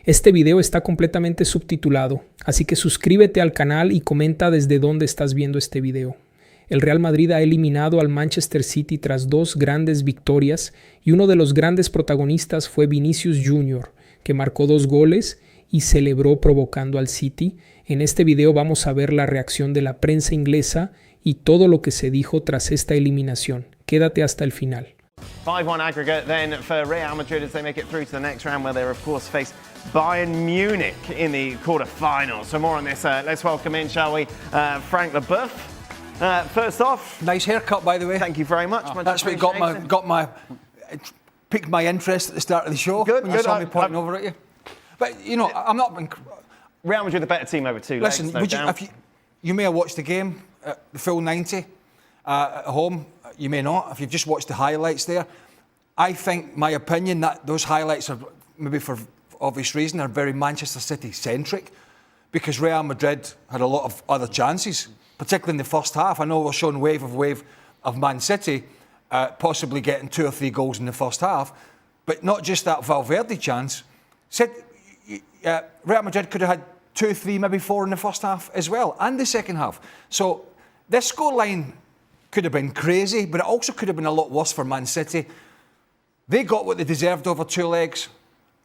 Este video está completamente subtitulado, así que suscríbete al canal y comenta desde dónde estás viendo este video. El Real Madrid ha eliminado al Manchester City tras 2 grandes victorias y uno de los grandes protagonistas fue Vinicius Jr., que marcó 2 goles y celebró provocando al City. En este video vamos a ver la reacción de la prensa inglesa y todo lo que se dijo tras esta eliminación. Quédate hasta el final. 5-1 aggregate then for Real Madrid as they make it through to the next round, where they of course face Bayern Munich in the quarter-finals. For more on this, let's welcome in, shall we, Frank Leboeuf. First off, nice haircut, by the way. Thank you very much. That's what piqued my interest at the start of the show. Good, when you saw me pointing over at you. But you know, I'm not. Real Madrid the better team over 2 legs. Listen, you may have watched the game, the full 90 at home. You may not. If you've just watched the highlights there, I think my opinion that those highlights are, maybe for obvious reason, are very Manchester City centric, because Real Madrid had a lot of other chances, particularly in the first half. I know we're showing wave of Man City possibly getting 2 or 3 goals in the first half, but not just that Valverde chance. Real Madrid could have had 2, 3, maybe 4 in the first half as well, and the second half. So this scoreline could have been crazy, but it also could have been a lot worse for Man City. They got what they deserved over 2 legs.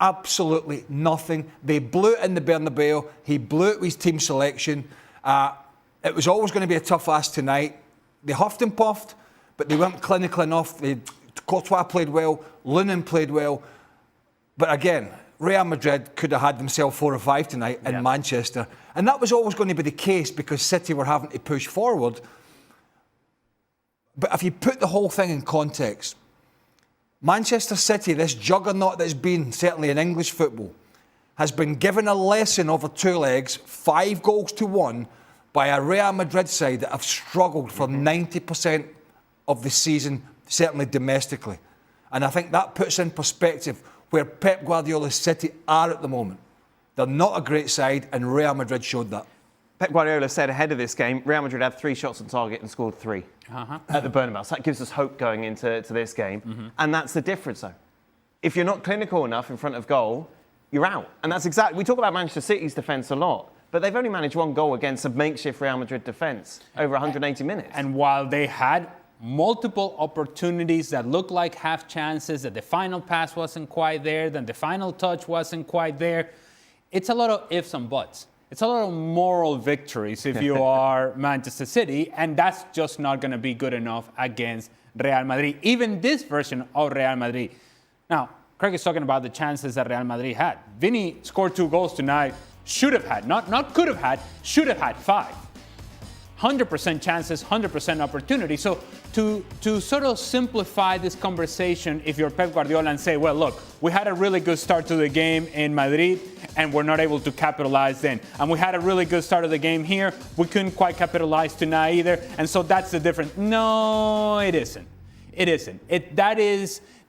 Absolutely nothing. They blew it in the Bernabeu. He blew it with his team selection. It was always going to be a tough ask tonight. They huffed and puffed, but they weren't clinical enough. Courtois played well. Lunin played well. But again, Real Madrid could have had themselves 4 or 5 tonight in Manchester. And that was always going to be the case because City were having to push forward. But if you put the whole thing in context, Manchester City, this juggernaut that's been, certainly in English football, has been given a lesson over 2 legs, 5 goals to 1, by a Real Madrid side that have struggled for 90% of the season, certainly domestically. And I think that puts in perspective where Pep Guardiola's City are at the moment. They're not a great side, and Real Madrid showed that. Pep Guardiola said ahead of this game, Real Madrid had 3 shots on target and scored 3 at the Bernabeu. So that gives us hope going into this game. And that's the difference, though. If you're not clinical enough in front of goal, you're out. And that's exactly... We talk about Manchester City's defence a lot, but they've only managed 1 goal against a makeshift Real Madrid defence over 180 minutes. And while they had multiple opportunities that looked like half chances, that the final pass wasn't quite there, then the final touch wasn't quite there, it's a lot of ifs and buts. It's a lot of moral victories if you are Manchester City, and that's just not going to be good enough against Real Madrid, even this version of Real Madrid. Now, Craig is talking about the chances that Real Madrid had. Vini scored 2 goals tonight, should have had, not could have had, should have had 5. 100% chances, 100% opportunity. So to sort of simplify this conversation, if you're Pep Guardiola, and say, well, look, we had a really good start to the game in Madrid, and we're not able to capitalize then. And we had a really good start of the game here. We couldn't quite capitalize tonight either. And so that's the difference. No, it isn't. It isn't.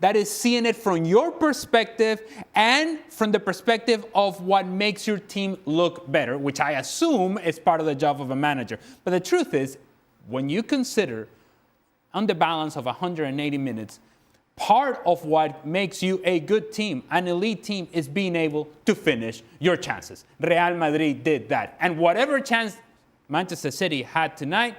That is seeing it from your perspective and from the perspective of what makes your team look better, which I assume is part of the job of a manager. But the truth is, when you consider on the balance of 180 minutes, part of what makes you a good team, an elite team, is being able to finish your chances. Real Madrid did that. And whatever chance Manchester City had tonight,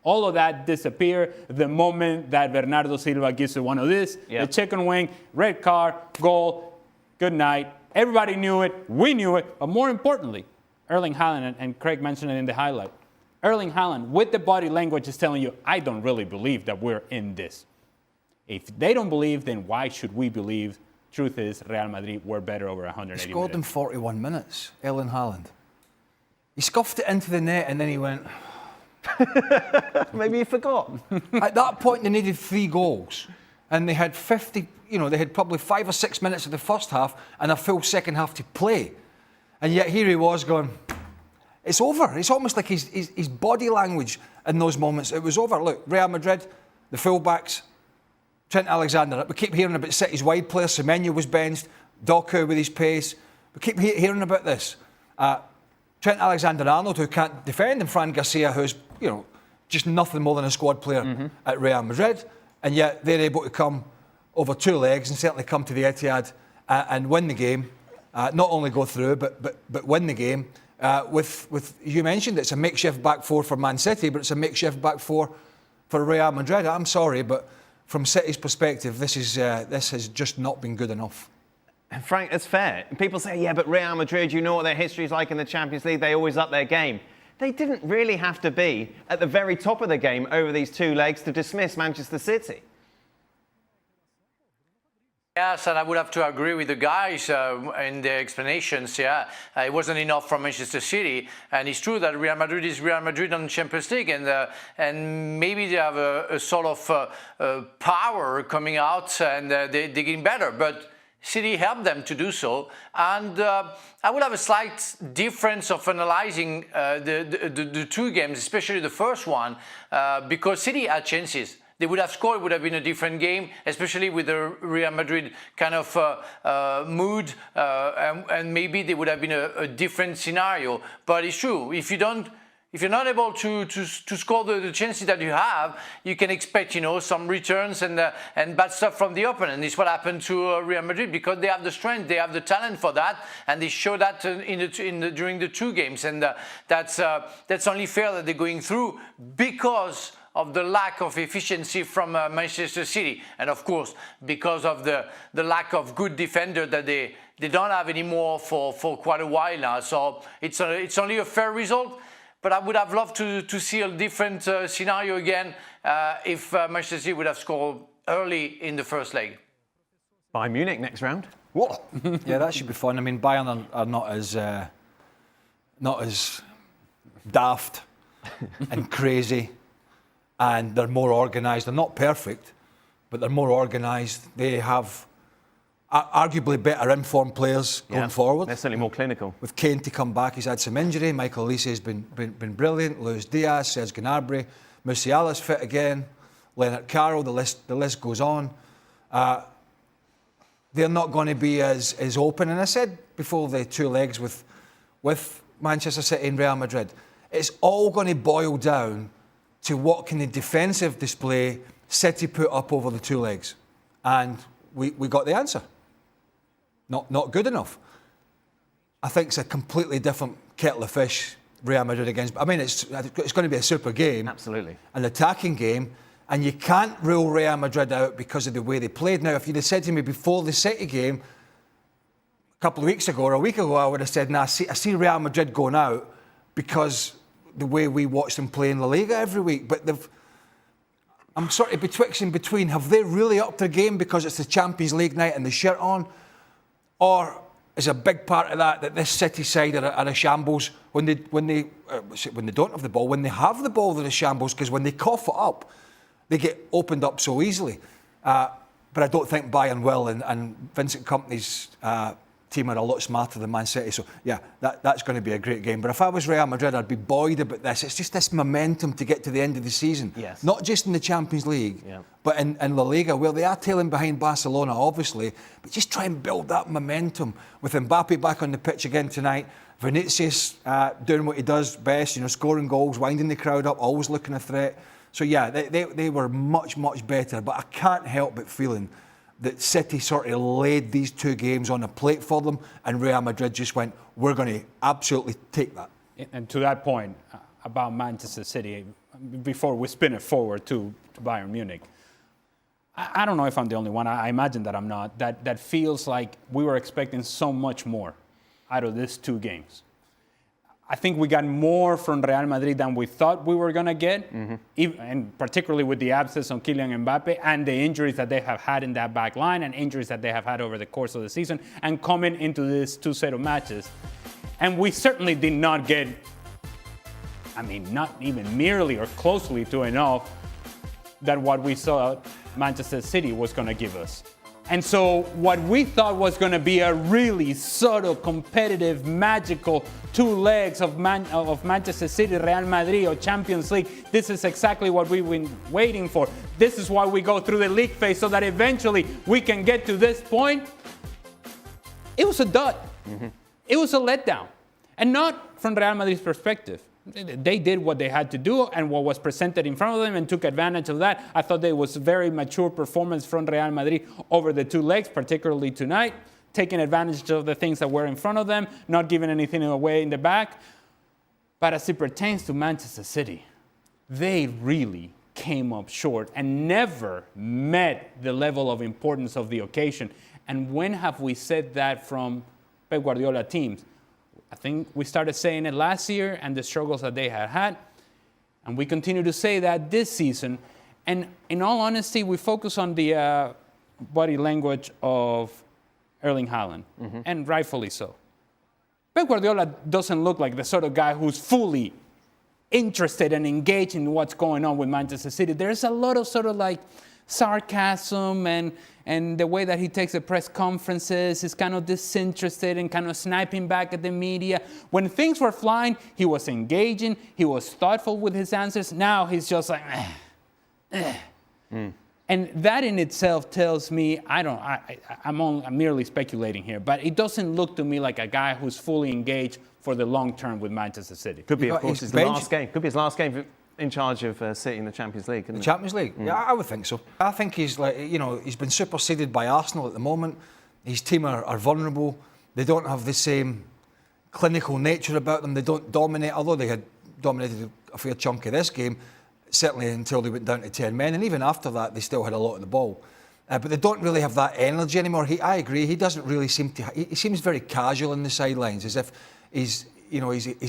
all of that disappeared the moment that Bernardo Silva gives you one of this, the chicken wing, red card, goal, good night. Everybody knew it. We knew it. But more importantly, Erling Haaland, and Craig mentioned it in the highlight, Erling Haaland, with the body language, is telling you, I don't really believe that we're in this. If they don't believe, then why should we believe? Truth is, Real Madrid were better over 180 minutes. He scored in 41 minutes, Erling Haaland. He scuffed it into the net and then he went... Maybe he forgot. At that point, they needed 3 goals. And they had 50, they had probably 5 or 6 minutes of the first half and a full second half to play. And yet here he was going, it's over. It's almost like his body language in those moments. It was over. Look, Real Madrid, the fullbacks, Trent Alexander. We keep hearing about City's wide players. Semenyo was benched. Doku with his pace. We keep hearing about this. Trent Alexander-Arnold, who can't defend, and Fran Garcia, who's, just nothing more than a squad player at Real Madrid. And yet they're able to come over 2 legs and certainly come to the Etihad and win the game. not only go through, but win the game. With you mentioned it's a makeshift back four for Man City, but it's a makeshift back four for Real Madrid. I'm sorry, but from City's perspective, this has just not been good enough. Frank, that's fair. People say, yeah, but Real Madrid, you know what their history is like in the Champions League. They always up their game. They didn't really have to be at the very top of the game over these 2 legs to dismiss Manchester City. Yes, and I would have to agree with the guys in the explanations. Yeah, it wasn't enough from Manchester City, and it's true that Real Madrid is Real Madrid on the Champions League, and maybe they have a sort of power coming out, and they're getting better, but City helped them to do so, and I would have a slight difference of analyzing the 2 games, especially the first one, because City had chances. They would have scored, it would have been a different game, especially with the Real Madrid kind of mood, and maybe there would have been a different scenario. But it's true, if you're not able to score the chances that you have, you can expect, some returns and bad stuff from the opponent. It's what happened to Real Madrid, because they have the strength, they have the talent for that, and they show that during the 2 games. And that's only fair that they're going through because of the lack of efficiency from Manchester City, and of course because of the lack of good defender that they don't have anymore for quite a while now. So it's only a fair result. But I would have loved to see a different scenario again if Manchester City would have scored early in the first leg. Bayern Munich next round. What? Yeah, that should be fun. I mean, Bayern are not as daft and crazy, and they're more organised. They're not perfect, but they're more organised. They have arguably better informed players going forward. They're certainly more clinical. With Kane to come back, he's had some injury. Michael Olise has been brilliant. Luis Diaz, Serge Gnabry, Musiala's fit again. Leonard Carroll, the list goes on. They're not going to be as open. And I said before the 2 legs with Manchester City and Real Madrid, it's all going to boil down to what can the defensive display City put up over the 2 legs. And we got the answer. Not good enough. I think it's a completely different kettle of fish, Real Madrid against. I mean, it's going to be a super game. Absolutely. An attacking game. And you can't rule Real Madrid out because of the way they played. Now, if you'd have said to me before the City game, a couple of weeks ago or a week ago, I would have said, I see Real Madrid going out because the way we watch them play in La Liga every week. But I'm sort of betwixt and between. Have they really upped their game because it's the Champions League night and the shirt on? Or is a big part of that this City side are a shambles when they don't have the ball? When they have the ball, they're a shambles, because when they cough it up, they get opened up so easily. But I don't think Bayern will, and Vincent Kompany's team are a lot smarter than Man City. So, yeah, that's going to be a great game. But if I was Real Madrid, I'd be buoyed about this. It's just this momentum to get to the end of the season. Yes. Not just in the Champions League, but in La Liga, where they are tailing behind Barcelona, obviously. But just try and build that momentum. With Mbappe back on the pitch again tonight, Vinicius doing what he does best, scoring goals, winding the crowd up, always looking a threat. So, yeah, they were much, much better. But I can't help but feeling that City sort of laid these 2 games on a plate for them, and Real Madrid just went, we're going to absolutely take that. And to that point about Manchester City, before we spin it forward to Bayern Munich, I don't know if I'm the only one. I imagine that I'm not. That feels like we were expecting so much more out of these 2 games. I think we got more from Real Madrid than we thought we were going to get, and particularly with the absence of Kylian Mbappe and the injuries that they have had in that back line and injuries that they have had over the course of the season and coming into this 2 set of matches. And we certainly did not get, not even merely or closely to enough that what we saw Manchester City was going to give us. And so what we thought was going to be a really subtle, competitive, magical 2 legs of Manchester City, Real Madrid, or Champions League, this is exactly what we've been waiting for. This is why we go through the league phase, so that eventually we can get to this point. It was a dud. It was a letdown. And not from Real Madrid's perspective. They did what they had to do and what was presented in front of them and took advantage of that. I thought there was a very mature performance from Real Madrid over the 2 legs, particularly tonight. taking advantage of the things that were in front of them, not giving anything away in the back. But as it pertains to Manchester City, they really came up short and never met the level of importance of the occasion. And when have we said that from Pep Guardiola teams? I think we started saying it last year and the struggles that they had. And we continue to say that this season. And in all honesty, we focus on the body language of Erling Haaland, and rightfully so. Pep Guardiola doesn't look like the sort of guy who's fully interested and engaged in what's going on with Manchester City. There's a lot of sort of like sarcasm and the way that he takes the press conferences is kind of disinterested and kind of sniping back at the media. When things were flying, he was engaging, he was thoughtful with his answers. Now he's just like, And that in itself tells me, I'm merely speculating here, but it doesn't look to me like a guy who's fully engaged for the long term with Manchester City. Could be, of course, his last game. Could be his last game in charge of City in the Champions League. The Champions League? Yeah, I would think so. I think he's he's been superseded by Arsenal at the moment. His team are vulnerable. They don't have the same clinical nature about them. They don't dominate, although they had dominated a fair chunk of this game, certainly until they went down to 10 men. And even after that, they still had a lot of the ball. But they don't really have that energy anymore. I agree. He doesn't really seem to. He seems very casual in the sidelines, as if he's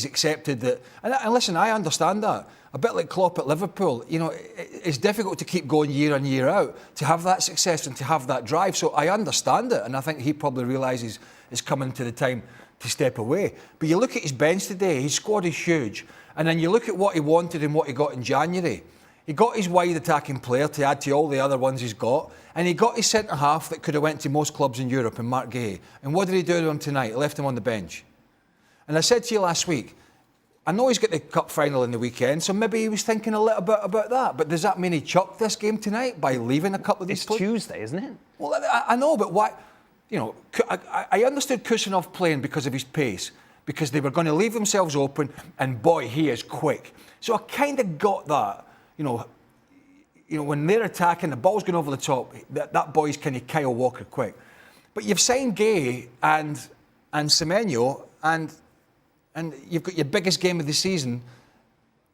accepted that. And listen, I understand that. A bit like Klopp at Liverpool. It's difficult to keep going year in, year out, to have that success and to have that drive. So I understand it, and I think he probably realises it's coming to the time to step away. But you look at his bench today. His squad is huge, and then you look at what he wanted and what he got in January. He got his wide attacking player to add to all the other ones he's got, and he got his centre-half that could have went to most clubs in Europe, and Mark Guéhi. And what did he do to him tonight? He left him on the bench. And I said to you last week, I know he's got the cup final in the weekend, so maybe he was thinking a little bit about that. But does that mean he chucked this game tonight by leaving a couple of these players? It's Tuesday, isn't it? Well, I know, but why? I understood Kusanov playing because of his pace, because they were going to leave themselves open, and boy, he is quick. So I kind of got that. When they're attacking, the ball's going over the top. That boy's kind of Kyle Walker quick. But you've signed Guéhi and Semenyo, and you've got your biggest game of the season,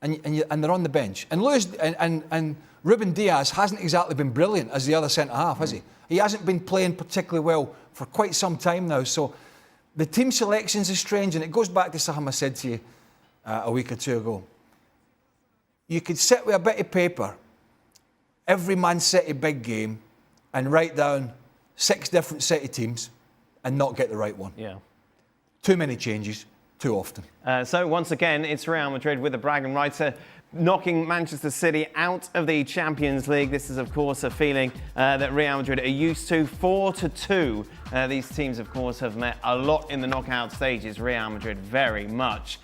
and they're on the bench. And Lewis and Ruben Diaz hasn't exactly been brilliant as the other centre half, has he? He hasn't been playing particularly well for quite some time now. So the team selections are strange, and it goes back to something I said to you a week or two ago. You could sit with a bit of paper every Man City big game and write down 6 different City teams and not get the right one. Yeah. Too many changes, too often. So once again, it's Real Madrid with the bragging rights, knocking Manchester City out of the Champions League. This is, of course, a feeling that Real Madrid are used to. 4-2. These teams, of course, have met a lot in the knockout stages. Real Madrid very much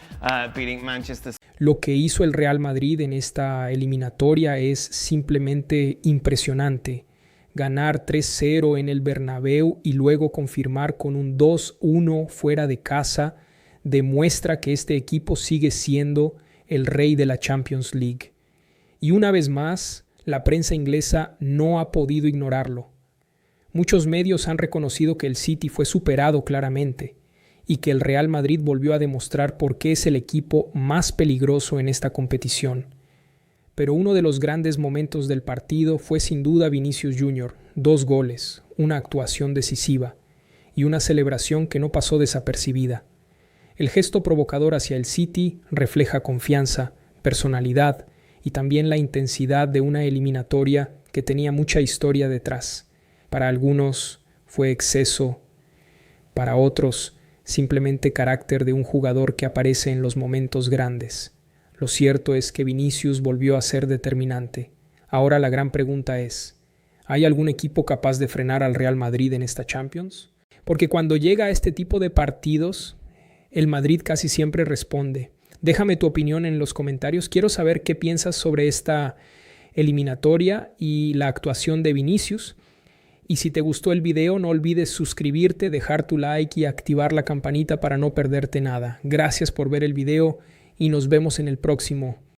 beating Manchester City. Lo que hizo el Real Madrid en esta eliminatoria es simplemente impresionante. Ganar 3-0 en el Bernabéu y luego confirmar con un 2-1 fuera de casa demuestra que este equipo sigue siendo el rey de la Champions League. Y una vez más, la prensa inglesa no ha podido ignorarlo. Muchos medios han reconocido que el City fue superado claramente y que el Real Madrid volvió a demostrar por qué es el equipo más peligroso en esta competición. Pero uno de los grandes momentos del partido fue sin duda Vinicius Jr., 2 goles, una actuación decisiva y una celebración que no pasó desapercibida. El gesto provocador hacia el City refleja confianza, personalidad y también la intensidad de una eliminatoria que tenía mucha historia detrás. Para algunos fue exceso, para otros simplemente carácter de un jugador que aparece en los momentos grandes. Lo cierto es que Vinicius volvió a ser determinante. Ahora la gran pregunta es, ¿hay algún equipo capaz de frenar al Real Madrid en esta Champions? Porque cuando llega a este tipo de partidos, el Madrid casi siempre responde. Déjame tu opinión en los comentarios. Quiero saber qué piensas sobre esta eliminatoria y la actuación de Vinicius. Y si te gustó el video, no olvides suscribirte, dejar tu like y activar la campanita para no perderte nada. Gracias por ver el video y nos vemos en el próximo.